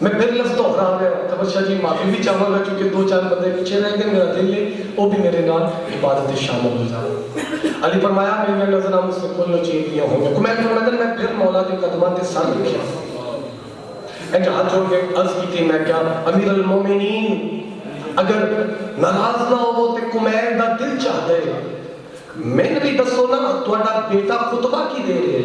میں پھر لفظ دوہرا گیا قمر شاہ جی معافی بھی چاہوں گا کیونکہ 2-4 بندے پیچھے رہ گئے، میرا دل ہے وہ بھی میرے نال عبادت شامل ہو جائے۔ علی فرمایا میری نظریں مجھ سے کل چیزیاں ہوں گے میں فرمایا میں پھر مولا کے قدمات تے سر رکھیا اے جہاں جوڑ کے عرض کی تھی میں کیا امیر المومنین اگر ناراض نہ ہو تے کمیل دا دل چاہ دے میں نے بھی دسو نا تہاڈا بیٹا خطبہ کی دے رہے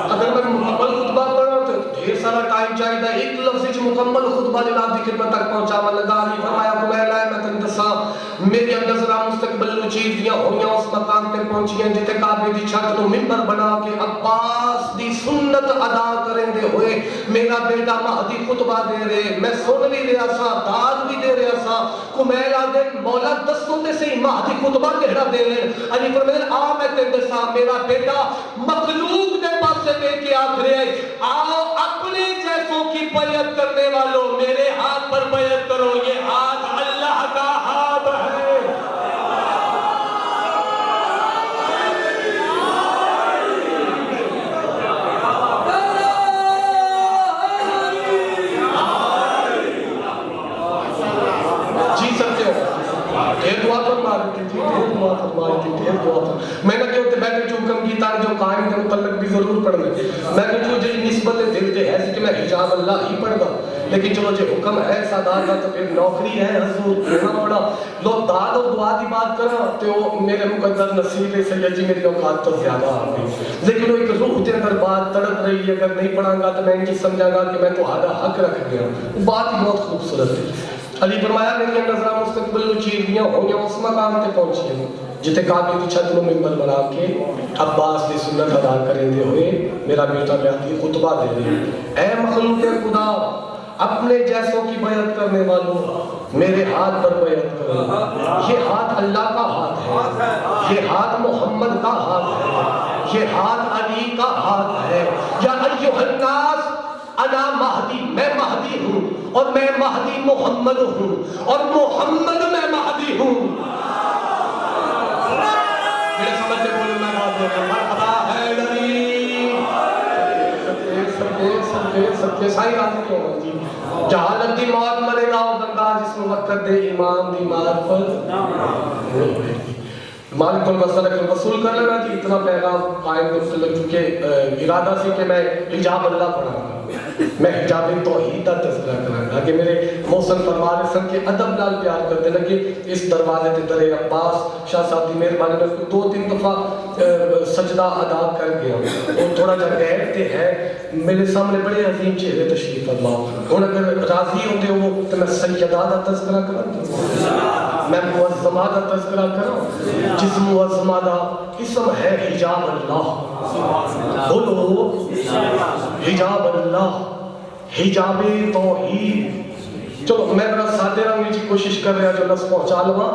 اگر میں مکمل خطبہ پڑھا تو ڈھیر سارا ٹائم چاہیے ایک لفظ وچ مکمل خطبہ جناب دی خدمت تک پہنچاوا لگا علی فرمایا کمیل ہے میں تن دساں میری نظراں مستقبل نو چیز دیاں ہویاں اس مقام تے پہنچیاں جتے کعبے دی چھت نو منبر بنا کے عباس دی سنت ادا کریں دے ہوئے میرا بیٹا مہدی خطبہ دے رہے میں سن بھی رہا سا داد بھی دے رہا سا کمیل آدھے مولا دسوں دے سے مہدی خطبہ کہڑا دے رہے علی فرمایا آ میں تن دساں میرا بیٹا مخلوق دے پاسے دے کے آکھ رہے آؤ اپنے جیسوں کی بیعت کرنے والوں میرے ہاتھ پر بیعت کرو یہ ہاتھ اللہ کا ہاتھ ہے جی سکتے ہو ڈھیر دعا فرمائی تھی ڈھیر دعا فرمائی تھی ڈھیر دعا فرمائی میں نے کہتے بیٹھے جو حکم کی تاکہ جو قائم کے متعلق بھی ضرور پڑھنے میں نے جو جی نسبت دل دے ہے کہ میں حجاب اللہ ہی پڑھ گا لیکن چلو جو حکم ہے سادات کا تو پھر نوکری ہے حضور ہونا پڑا لوگ داد اور دعا دی بات کرنا تو میرے مقدر نصیب سید جی میری اوقات تو زیادہ آ گئی لیکن وہ ایک روح کے اندر بات تڑپ رہی ہے اگر نہیں پڑھاں گا تو میں ان کی سمجھا گا کہ میں تو آدھا حق رکھ گیا بات ہی بہت خوبصورت ہے علی فرمایا میری نظرہ مستقبل نو چیزیاں ہویاں اس مقام تے پہنچی ہیں جتے کعبے دی چھت نو منبر بنا کے عباس دی سنت ادا کریں دے ہوئے میرا بیٹا مہدی خطبہ دے رہے اے مخلوق خدا اپنے جیسوں کی بیعت کرنے والوں میرے ہاتھ پر بیعت کرو یہ ہاتھ اللہ کا ہاتھ ہے یہ ہاتھ محمد کا ہاتھ ہے یہ ہاتھ علی کا ہاتھ ہے یا ایھا الناس انا مہدی میں مہدی ہوں اور میں مہدی محمد ہوں اور محمد میں مہدی ہوں میرے سمجھتے بولے میں بات دے رہا مرحبا ہے نبی سب سائی راضی کیوں ہوں جی جہالت دی موت مرے گا وہ بندہ جس میں وقت دے ایمان دی معرفت مالک المسلک وصول کر لینا جی اتنا پیغام قائم مطلق چونکہ ارادہ سے کہ میں حجاب اللہ پڑھا گا میں حجاب توحید کا تذکرہ کروں گا کہ میرے محسن فرما رہے سن کے ادب نال پیار کر دینا کہ اس دروازے تے در عباس شاہ صاحب دی مہربانی میں 2-3 دفعہ سجدہ ادا کر گیا اور تھوڑا جا غیر تے ہے میرے سامنے بڑے عظیم چہرے تشریف فرما ہن اگر راضی ہوتے ہو تو میں سیدہ دا تذکرہ کروں میں معظمہ دا تذکرہ کروں جس معظمہ دا اسم ہے حجاب اللہ بولو حجاب اللہ حجاب توحید چلو میں بڑا سادے رنگ کی کوشش کر رہا جو لفظ پہنچا لوا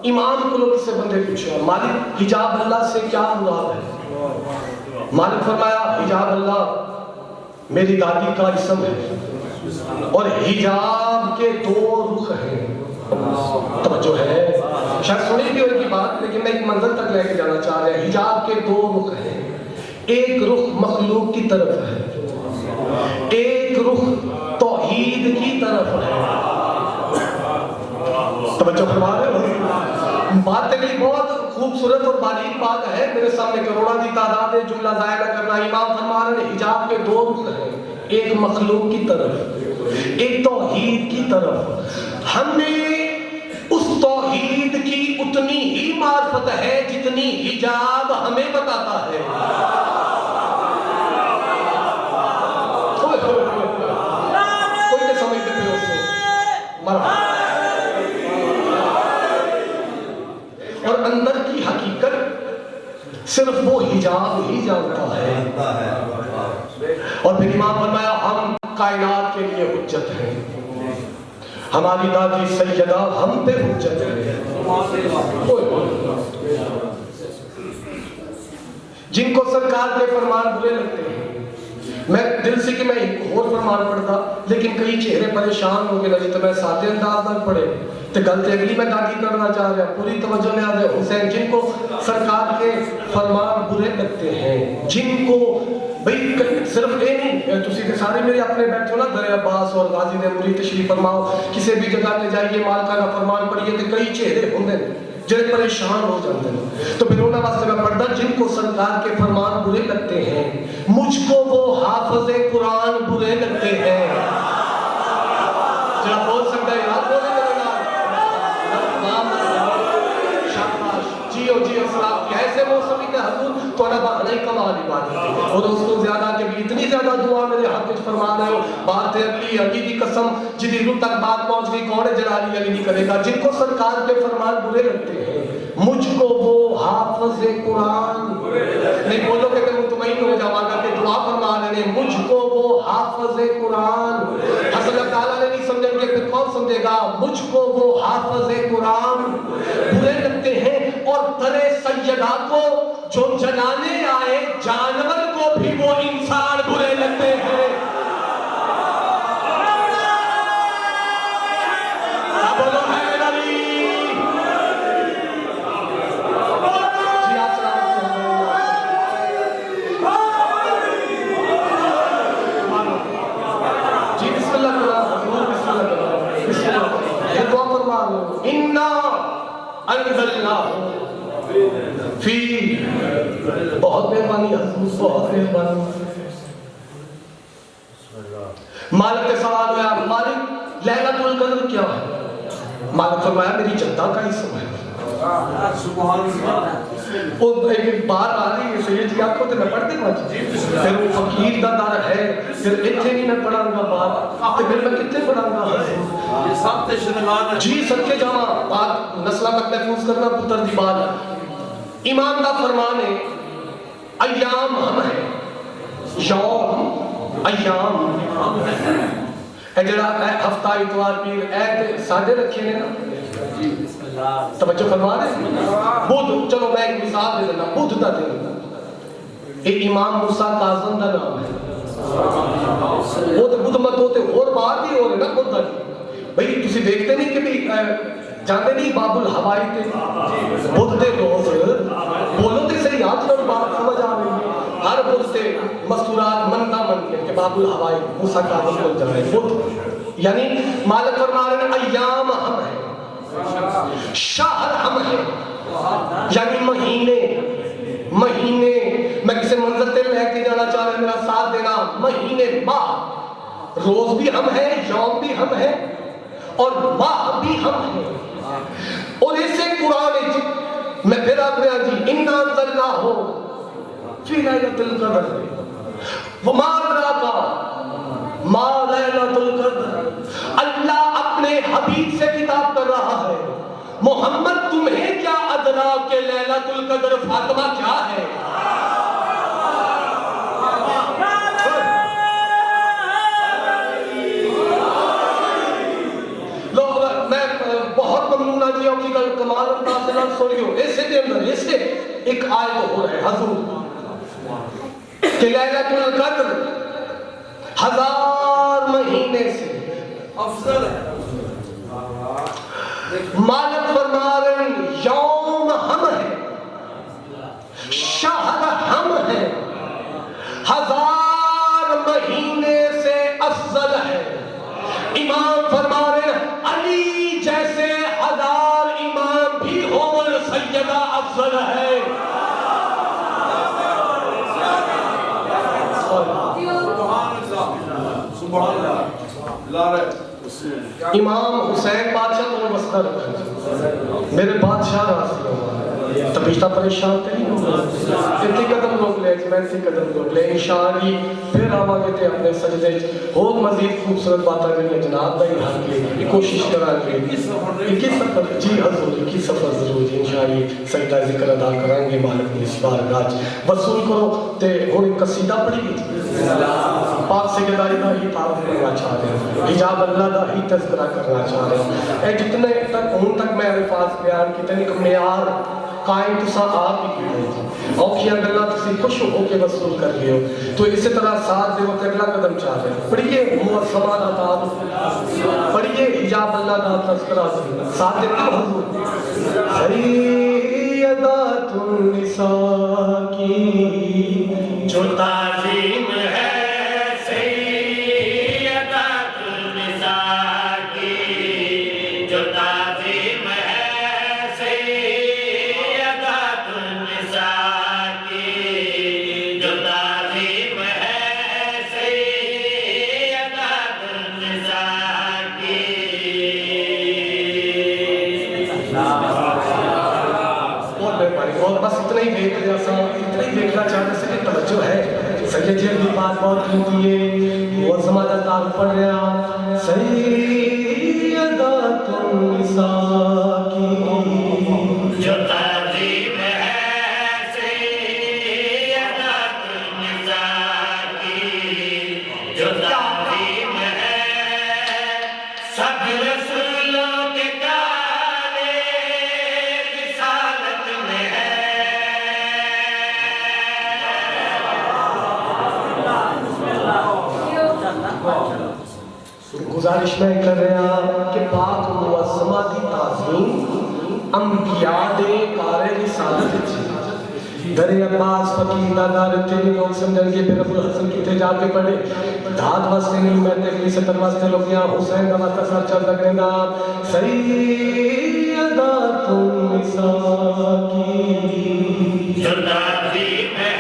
امام کو لوگ اس سے بندے پوچھا مالک حجاب اللہ سے کیا مراد ہے مالک فرمایا حجاب اللہ میری دادی کا اسم ہے اور حجاب کے 2 رخ ہیں توجہ ہے شاید سنی بھی ان کی بات لیکن میں ایک منظر تک لے کے جانا چاہ رہا ہوں حجاب کے 2 رخ ہیں ایک رخ مخلوق کی طرف ہے ایک رخ توحید کی طرف ہے توجہ فرما رہے ہو بات تکلیف بہت خوبصورت اور باریک بات ہے میرے سامنے کروڑوں کی تعداد ہے جملہ ظاہر کرنا امام فرما رہے ہیں حجاب کے 2 رخ ہیں ایک مخلوق کی طرف ایک توحید کی طرف ہمیں اس توحید کی اتنی ہی معرفت ہے جتنی حجاب ہمیں بتاتا ہے کوئی نہیں سمجھتے پھر اس سے مرحبا اور اندر کی حقیقت صرف وہ حجاب ہی جانتا ہے اور پھر امام فرمایا ہم کائنات کے لیے حجت ہیں ہماری دادی سیدہ ہم پہ حجت ہے جن کو سرکار کے فرمان برے لگتے ہیں میں دل سے کہ میں ایک اور فرمان پڑھتا لیکن کئی چہرے پریشان ہو گئے لگے تو میں سادے انداز نہ پڑھے تو غلط اگلی میں داخل کرنا چاہ رہا پوری توجہ لے آ حسین جن کو سرکار کے فرمان برے لگتے ہیں جن کو بھئی صرف یہ نہیں تسی کے سارے میرے اپنے بیٹھے ہو نا در عباس اور غازی نے مری تشریف فرماؤ کسی بھی جگہ پہ جائیے مالکانہ فرمان پڑھیے تو کئی چہرے ہوندے جنہیں پریشان ہو جاتے ہیں تو پھر انہوں نے واسطے میں پڑھتا جن کو سرکار کے فرمان برے لگتے ہیں مجھ کو وہ حافظ قرآن برے لگتے ہیں جب بول سکتا ہے یاد بولے جیو جیو اسلام کیسے موسمی کے حضور تو انہا بہنے کمالی بات ہے اور اس کو زیادہ کہ بھی اتنی زیادہ دعا میرے حق کچھ فرمانا ہے بات اگلی علی کی قسم جدی رو تک بات پہنچ گئی کون جلالی علی نہیں کرے گا جن کو سرکار کے فرمان برے لگتے ہیں مجھ کو وہ حافظ قرآن نہیں بولو کہ میں مطمئن ہو جاؤں گا کہ دعا فرما رہے ہیں مجھ کو وہ حافظ قرآن حسن اللہ تعالیٰ نے نہیں سمجھیں گے پھر کون سمجھے گا مجھ کو وہ حافظ قرآن برے لگتے ہیں اور ترے سیدہ کو جو جلانے آئے جانور کو بھی وہ انسان برے لگتے ہیں بولو ہے نبی جی آپ جی بسم اللہ کرو بسم اللہ کرو بسم اللہ یہ دعا فرما لو اِنَّا انزلناہ فی بہت مہربانی حضور بہت مہربانی مالک کے سوال ہوا مالک لیلۃ القدر کیا ہے مالک فرمایا میری جدہ کا اسم ہے سبحان اللہ وہ ایک بات آ رہی ہے سید جی آپ کو تو میں پڑھتے پہنچ پھر وہ فقیر دا در ہے پھر اتنے نہیں میں پڑھاں گا بات تو پھر میں کتنے پڑھاں گا جی سب کے جامع بات نسلہ تک محفوظ کرنا پتر دی بات ایمان دا فرمان ہے ایام ہم ہیں یوم ایام ہم ہیں اے جڑا ہفتہ اتوار پیر اے ساڑھے رکھے نے نا توجہ فرما رہے بدھ چلو میں ایک مثال دے دینا بدھ دا دے دینا ایک امام موسیٰ کاظم دا نام ہے وہ تو بدھ مت ہوتے اور بات بھی ہو رہے نا بدھ دا بھئی تسی دیکھتے نہیں کہ بھی جانے نہیں باب الحوائی تے بدھ دے روز بولو تے صحیح آج کل بات سمجھ آ رہی ہے ہر بدھ سے مستورات منتا من کے کہ باب الحوائی موسیٰ کاظم کو جائے بدھ یعنی مالک فرما رہے ہیں ایام ہم ہیں شہر ہم ہیں یعنی مہینے میں کسی منظر تے لے کے جانا چاہ رہے میرا ساتھ دینا مہینے ماہ روز بھی ہم ہیں یوم بھی ہم ہیں اور ماہ بھی ہم ہیں اور اسے قرآن میں پھر آپ نے آجی اِنَّا انزلناہ فی لیلۃ القدر وما ادراک ما لیلۃ القدر اللہ اپنے حبیب سے کتاب کر رہا ہے محمد تمہیں کیا ادراک کہ لیلۃ القدر فاطمہ کیا ہے بہت ممنونہ جی آپ کی گل کمال انداز سے نہ سوڑیو ایسے کے اندر ایسے ایک آیت ہو رہے حضور کہ لیلۃ القدر 1000 مہینے سے افضل ہے مالک فرما رہے ہیں یوم ہم ہیں شہر ہم ہیں 1000 مہینے سے افضل ہے امام فرما رہے ہیں علی جیسے 1000 امام بھی ہون سیدہ افضل ہے امام حسین بادشاہ تو مسئلہ رکھا میرے بادشاہ راسی ہوں تبیشتہ پریشان تھے نہیں ہوں اتنی قدم روک لے ایکسپینسی قدم روک لے انشاءاللہ پھر آوانگے تھے اپنے سجدے اور مزید خوبصورت باتیں کریں جناب دا ہی حق لے کوشش کران گے 21 سفر جی حضور 21 سفر ضرور جی انشاءاللہ سجدہ ذکر ادا کریں گے مالک اس بارگاہ وصول کرو تے ہون ایک قصیدہ پڑھی گئی پاک سیدائی دا ہی تعریف کرنا چاہ رہے ہیں حجاب اللہ دا ہی تذکرہ کرنا چاہ رہے ہیں اے جتنے تک ان تک میں الفاظ بیان کی تنک معیار قائم تسا آپ ہی کی اوکھیاں گلاں تسی خوش ہو کے وصول کر لیو تو اسی طرح ساتھ دے وقت اگلا قدم چاہ رہے پڑھیے معظمہ دا نام پڑھیے حجاب اللہ دا تذکرہ ساتھ دے حضور سیدات النساء کی جو تعظیم ہے بس اتنا ہی دیکھ لیا اتنا ہی دیکھنا چاہتے سے کہ توجہ ہے سید جی کی بات بہت قیمتی ہے معظمہ کا تعارف پڑھ رہا سیدات النساء کی جو تعظیم ہے سیدات النساء کی جو تعظیم ہے سب رسولوں کے گزارش میں کر رہا کہ پاک معظمہ دی تعظیم انبیاء دے کارے رسالت تھی در عباس فقیر دادار تیری لوگ سمجھن گے پھر ابو الحسن کتے جا کے پڑھے دھات واسطے نہیں میں تکلی ستر واسطے لوگ یہاں حسین کا واسطہ سر چل لگ رہنا سیدات النساء کی جو تعظیم ہے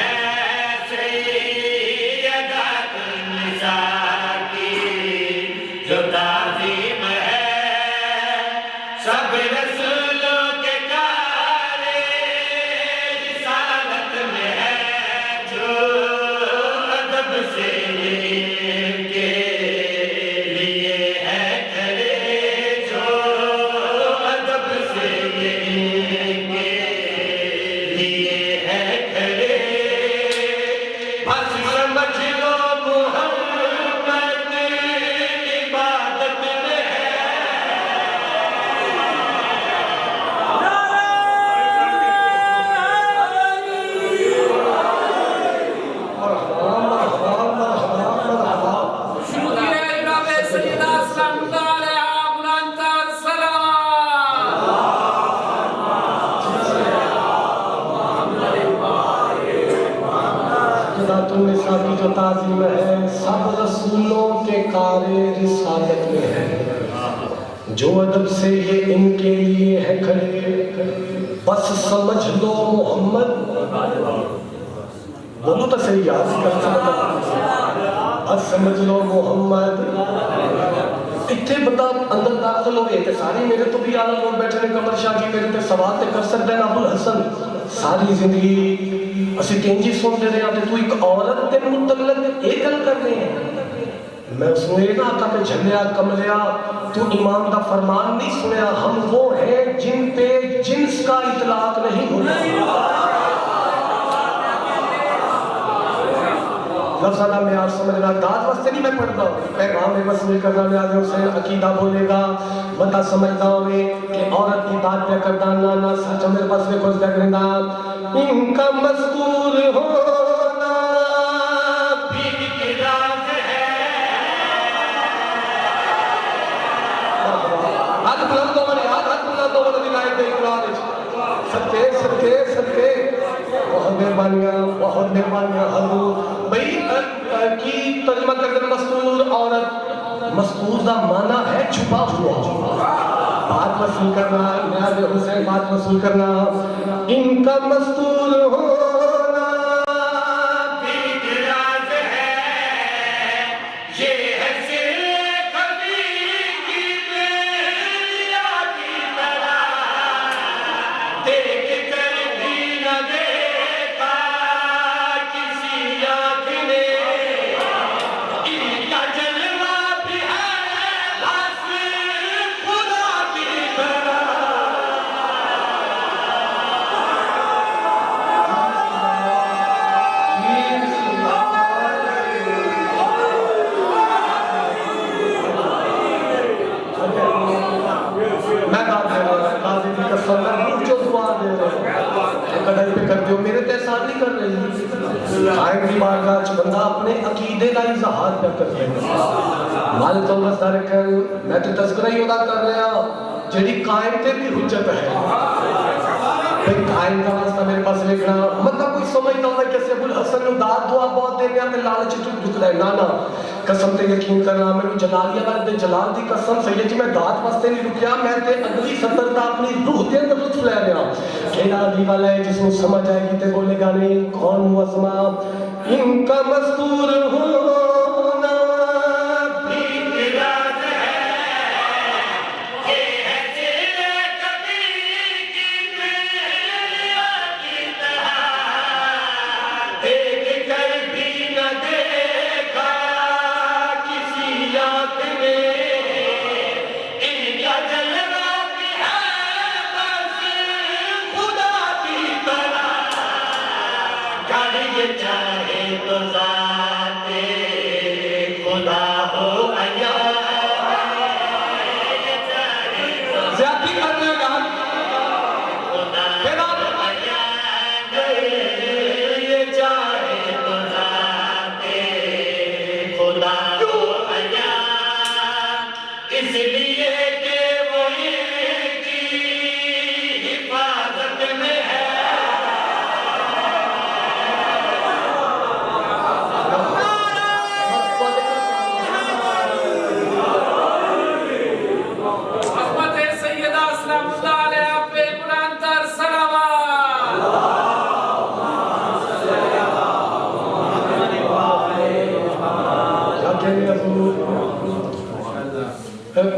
جو تعظیم ہے سب رسولوں کے کارے رسالت میں ہے جو ادب سے یہ ان کے لیے ہے کھڑے بس سمجھ لو محمد بولو تو صحیح یاد بس سمجھ لو محمد اتنے بندہ اندر داخل ہوئے تھے ساری میرے تو بھی آلہ لوگ بیٹھے نے قمر شاہ جی میرے تے سوال تے کر سکتے ہیں ابو الحسن ساری زندگی اسی تینجی سن دے رہے ہیں تو ایک عورت تے متعلق ایک گل کر رہے ہیں میں اس نے نہ آتا کہ جھلیا کملیا تو امام دا فرمان نہیں سنیا ہم وہ ہیں جن پہ جنس کا اطلاق نہیں ہوتا لفظ اللہ میں آپ سمجھنا داد واسطے نہیں میں پڑھتا ہوں پیغام میں وصول کرنا نیاز حسین عقیدہ بولے گا بتا سمجھتا ہوں کہ عورت کی بات پہ کرتا نانا سچ میرے پاس میں کچھ لگ رہا ان کا مذکور ہونا بھی اقراض ہے آج بلند دو بنے آج بلند دو بنے دلائے دے اقراض ستے ستے ستے بہت مہربانیاں حضور بھئی کی ترجمہ کردن مستور عورت مستور دا معنی ہے چھپا ہوا بات وصول کرنا نیاز حسین بات وصول کرنا ان کا مستور ہونا بھی اقراض ہے یہ ہے صرف کبھی کی دنیا کی طرح دیکھ کر بھی نہ دیکھا کسی آنکھ نے ان کا جلوہ بھی ہے بس خدا کی طرح کرتے ہو میرے تے احسان نہیں کر رہے قائم کی بارگاہ چ بندہ اپنے عقیدے کا اظہار پہ کر رہے ہیں مالک تو بس دار کر میں تو تذکرہ ہی ادا کر رہا جڑی قائم تے بھی حجت ہے بھئی قائم کا واسطہ میرے پاس لکھنا مطلب کوئی سمجھتا ہوں کہ ابو الحسن نو داد دعا بہت دے پیا تے لالچ ٹکدا ہے نا قسم تے یقین کرنا میں جلالیہ والے جلال دی قسم سید جی میں داد واسطے نہیں رکیا میں تے اگلی سطر دا اپنی روح دے اندر لطف لے رہا کیڑا علی والا ہے جس کو سمجھ آئے گی تے بولے گا نہیں کون معظمہ ان کا مستور ہونا چاہے تو ذات خدا ہو زیادتی کرنے گا یہ چاہے تو ذات خدا ہو اس لیے کہ وہ کی حفاظت میں ہے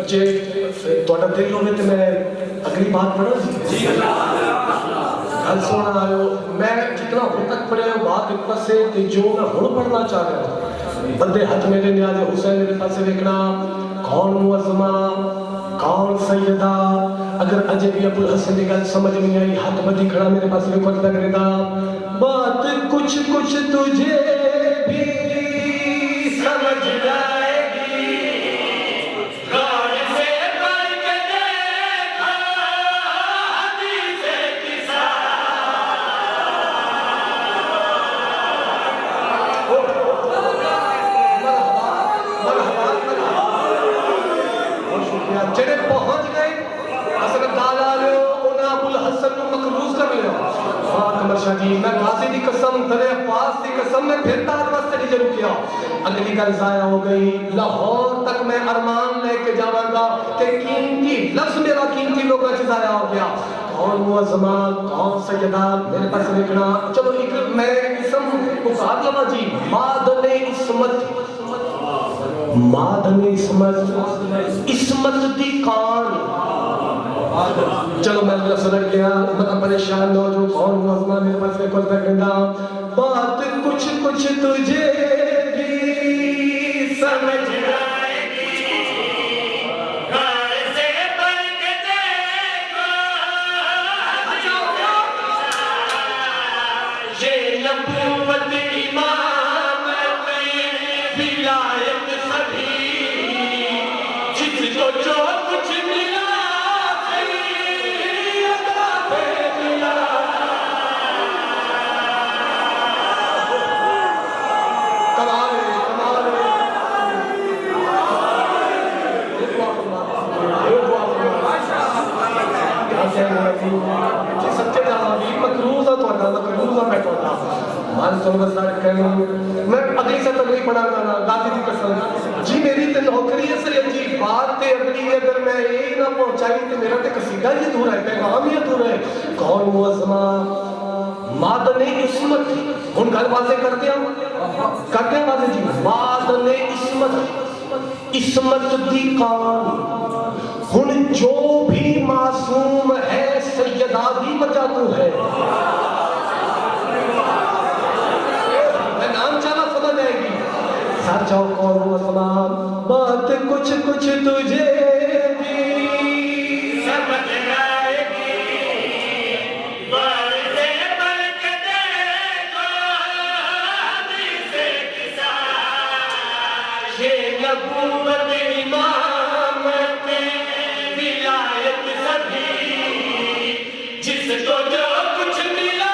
جے توڑا دل ہونے تے میں اگلی بات پڑھا سی گل سونا آئے میں جتنا ہوں تک پڑھے ہوں بات ایک پاس سے تے جو میں ہوں پڑھنا چاہ رہا ہوں بندے ہاتھ میرے نیازے حسین میرے پاس سے دیکھنا کون معظمہ کون سیدہ اگر اجے بھی ابو الحسن دی گل سمجھ نہیں آئی ہاتھ بدی کھڑا میرے پاس میں کھڑا کرے گا بات کچھ کچھ تجھے بھی سمجھ جائے جڑے پہنچ گئے حسن تعالیٰ نے انہاں ابو الحسن کو مقروض کر لیا قمر شاہ جی میں غازی دی قسم درے عباس دی قسم میں پھر تاج واسطے نہیں ضرور کیا اگلی گل ضائع ہو گئی لاہور تک میں ارمان لے کے جاواں گا کہ قیمتی لفظ میرا قیمتی لوگوں سے ضائع ہو گیا کون معظمہ کون سیدہ میرے پاس لکھنا چلو ایک میں اسم پکار لما جی مادن عصمت مادن عصمت عصمت دی کان چلو میں اللہ صدق گیا مطلب پریشان نہ ہو جو کون معظمہ میرے پاس میں کچھ رکھنا بات کچھ کچھ تجھے بھی سمجھ آئے گی گھر سے بڑھ کے دیکھو یہ نبوت امامت ولایت سبھی جس کو جو کچھ ملا جی سچے جانا بھی مقروض ہے توڑا مقروض ہے میں توڑا مان سن بسار کروں میں اگلی سے تک نہیں پڑھا گا غازی دی قسم جی میری تے نوکری ہے سید جی بات تے اگلی اگر میں یہ نہ پہنچائی تے میرا تے قصیدہ یہ دور ہے پیغام یہ دور ہے کون معظمہ مادن عصمت ان گل واضح کرتے ہیں واضح جی مادن عصمت عصمت دی کان ہن جو بھی معصوم ہے سیدہ دی وجہ تو ہے میں نام چاہنا سمجھ آئے گی ساتھ جاؤ کون معظمہ بات کچھ کچھ تجھے بھی سمجھ آئے گی بڑھ سے بڑھ کے دیکھو حدیث قصہ یہ نبوت امامت ولایت سبھی جس کو جو کچھ ملا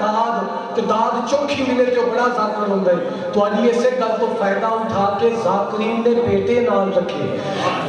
ਦਾਦ ਤੇ ਦਾਦ ਚੌਖੀ ਮਿਲੇ ਤੇ ਬੜਾ ਜ਼ਾਕਰ ਹੁੰਦਾ ਹੈ ਤੁਹਾਡੀ ਇਸੇ ਗੱਲ ਤੋਂ ਫਾਇਦਾ ਉਠਾ ਕੇ ਜ਼ਾਕਰੀਨ ਦੇ ਬੇਟੇ ਨਾਲ ਰੱਖੇ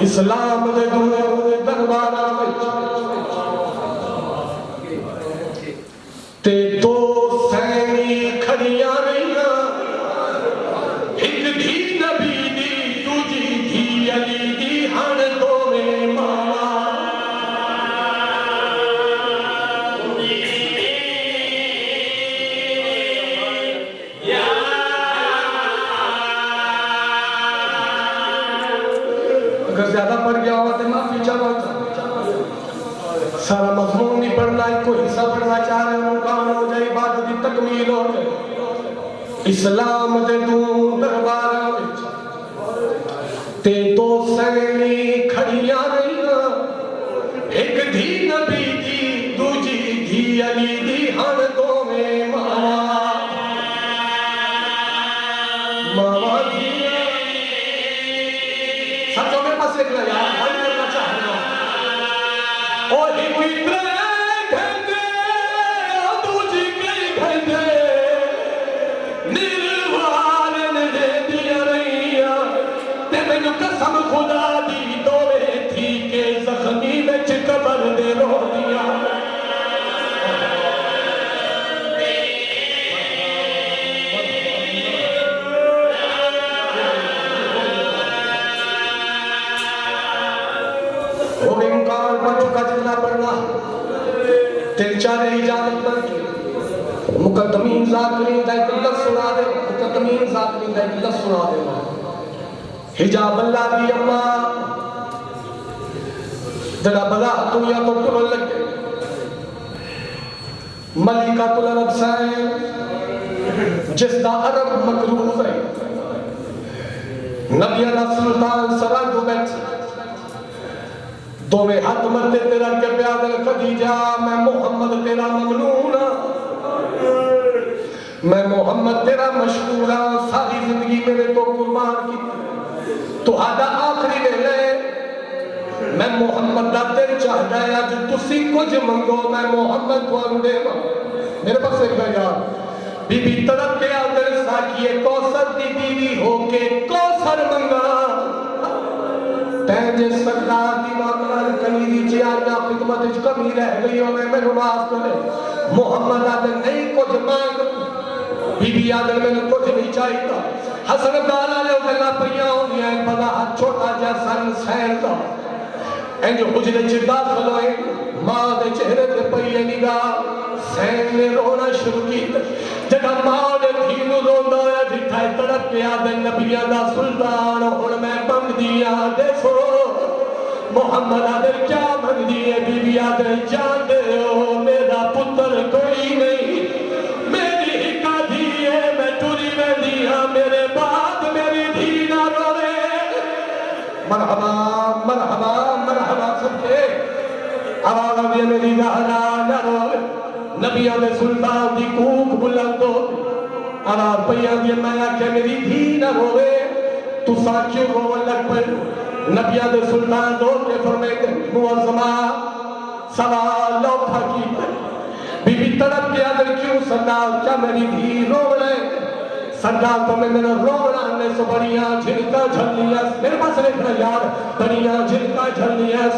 اسلام دے درباراں وچ تے دو سینی کھڑیاں رہیاں ایک دھی نبی دی دوجی دھی علی دی ہن دوویں ماواں اگر زیادہ پڑھ گیا ہوا تو معافی چاہتا سارا مضمون نہیں پڑھنا ہے کوئی حصہ پڑھنا چاہ رہے ہوں مکان ہو جائے عبادت دی تکمیل ہو جائے اسلام دے دوں درباراں وچ تے دو سینی کھڑیاں رہیاں ایک دھی نبی دی دوجی دھی علی دی ہن دوویں ماواں ماواں دھیاں سچوں میں پاس ایک لیا بھائی کرنا چاہنا اور ہی کوئی گھنٹے دوجی کئی گھنٹے نروار نے دیا رہیاں تے مینوں قسم خدا دی دوویں تھی کہ زخمی وچ قبر دے رو دیا وہ انکار پڑھ چکا جتنا پڑھنا تین چارے اجازت پر کی مقدمین ذاکرین دا ایک لفظ سنا دے مقدمین ذاکرین دا ایک لفظ سنا دے حجاب اللہ دی اماں جڑا بدا دنیا تو ٹرن لگے ملکہ العرب سائیں جس دا عرب مقروض ہے نبی اللہ سلطان سران کو بیٹھ دو میں ہاتھ مرتے تیرا کے پیادل خدیجہ میں محمد تیرا ممنون میں محمد تیرا مشکور ساری زندگی میرے تو قربان کی تو آدھا آخری ویلے میں محمد دا دل چاہتا ہے جو تسی کچھ منگو میں محمد کو دے میرے پاس ایک بھائی بی بی طرف کے آدھر ساکیے کوثر دی بیوی ہو کے کوثر منگا تینجے سردار دی مانگلان کنیری چی آئینا خدمت اچ کمی رہ گئی ہو میں معاف کرے محمد آدھر نہیں کچھ مانگ بی بی آدھر میں نے کچھ نہیں چاہیتا حسن دالا لے اگلا پہیاں ہونی ہیں بدا ہاتھ چھوٹا جا سن سین دا این جو حجر چردہ کھلوئے ماں دے چہرے دے پہیے نگاہ سین نے رونا شروع کی جگہ ماں دے دھینو روندہ یا جٹھائے تڑپ کے آدھر نبیہ دا سلطان اور میں بند دیا دیکھو محمد آدھر کیا بند دیئے بی بی آدھر جان دے ہو میرا پتر کوئی نہیں میری ہکا دیئے میں ٹوری میں دیا میرے بعد میری دھینا روے مرحبا مرحبا مرحبا سب کے آواز آدھے میری زہرا نہ روے نبی آدھے سلطان دی کوک بلند ہو آواز پہی آدھے میں آکھے میری دھینا روے تو ساکیوں روے لگ پر نبی آدھے سلطان دو کے فرمیتے معظمہ سوال لوٹھا کی بی بی تڑپ کے آدھر کیوں سردار کیا میری دھی رو رہے سردار تو میں میرا رونا نے سو بڑیاں جھلکا جھلنیاں میرے پاس رکھنا یار بڑیاں جھلکا جھلنیاں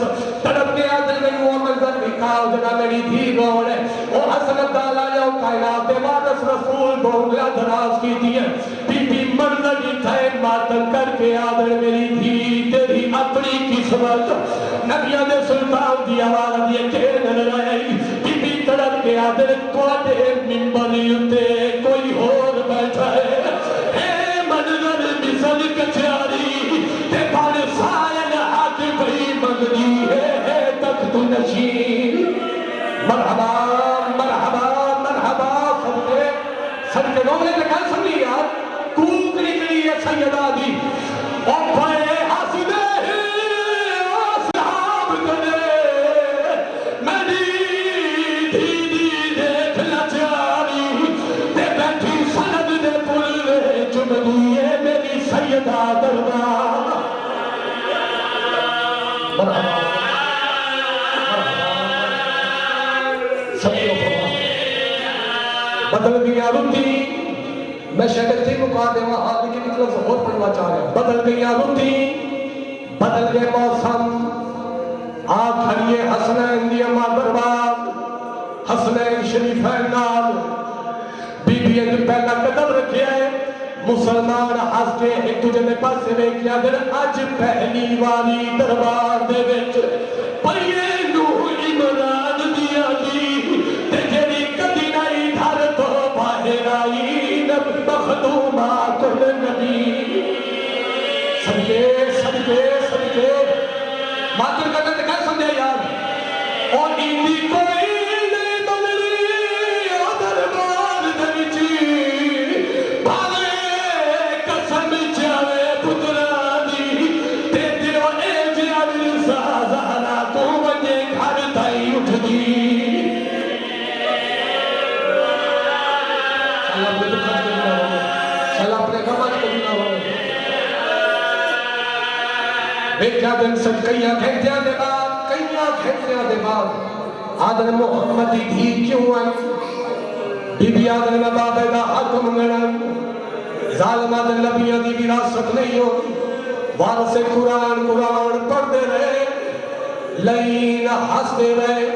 تڑپ کے آدھر میں وہ منظر دکھاؤ جگہ میری دھی رو رہے وہ حسنت دالا جاؤ کائنات وارث رسول بہنگلہ دراز کی دیئے بی بی منظر دکھائے ماتن کر کے آدھر میری دھی تیری اپنی قسمت نبی آدھے سلطان دی آواز دیئے کہنے رہے بی بی تڑپ کے آدھر کوڑے ممبری اتے کوئی اور بیٹھا ہے اے منظر مثل کچھاری تے پھاڑ سائن ہاتھ بھئی مگنی ہے تخت نشین مرحبا مرحبا مرحبا سب کے نومنے کے کل سنی یار کوک نکلی ہے سیدہ دی اور بھائے حسدے اصحاب کنے میری دھیدی دیکھ لچاری دے بیٹھی سند دے پل چم دیئے میری سیدہ دربار مرحبا سب کو بدل گیا رتی میں شاید تھی مقا دے وہاں لیکن ایک لفظ اور پڑھنا چاہ رہا ہوں بدل گیا رتی بدل گئے موسم آ کھڑیے حسنین دی اما برباد حسنین شریفین نال بی بی اند پہلا قدم رکھے مسلمان ہس کے ایک دوجے دے پاسے ویکھیا دن اج پہلی واری دربار دے وچ پئیے نوح عمران دی آلی تے جڑی کدی نہیں گھر تو باہر آئی نب مخدومات النبی صدقے صدقے صدقے ماتر کرنے تے کیا سمجھے یار اور ایندی کوئی نہیں بنلی او دربار دے وچ بھاوے قسم چاوے پترا دی تے دلو اے جیا ورسا زہرا تو ونجے گھر تائی اٹھ دی اللہ اپنے دکھا دینا ہو اللہ اپنے غمت کرنا ہو بیٹھا دن سب کئیاں گھنٹیاں دے بعد آدن محمد دی دھی کیوں آئی بی بی آدن میں بابے دا حق منگڑا ظالم آدن نبیاں دی وراثت نہیں ہو وارث قرآن پڑھ دے رہے لین ہس دے رہے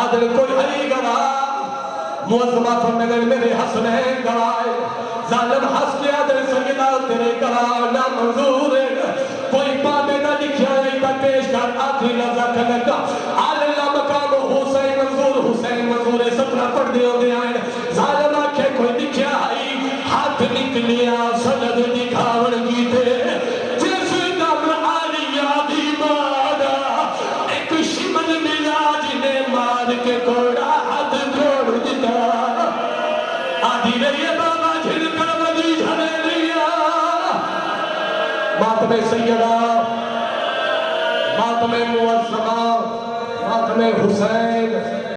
آدن کوئی علی گواہ معظمہ فرمائے میرے حسنین گواہ ظالم ہس کے آدن سیدہ تیرے گواہ نا منظور ہے کوئی بابے نہ لکھیا ہے تا پیش کر آخری لفظہ کھلکا اللہ مقام حسین منظور سپنا پڑھ دے ہو دے آئین ظالم آکھے کوئی لکھیا ہے ہاتھ نکلیا سند دکھاون کی دے جس دم آلیا دی مادا ایک شمن ملاج نے مار کے کوڑا ہاتھ جوڑ دیتا آدھی رہی بابا جھل کر مدی جھلے لیا ماتم سیدہ ماتم معظمہ ماتم حسین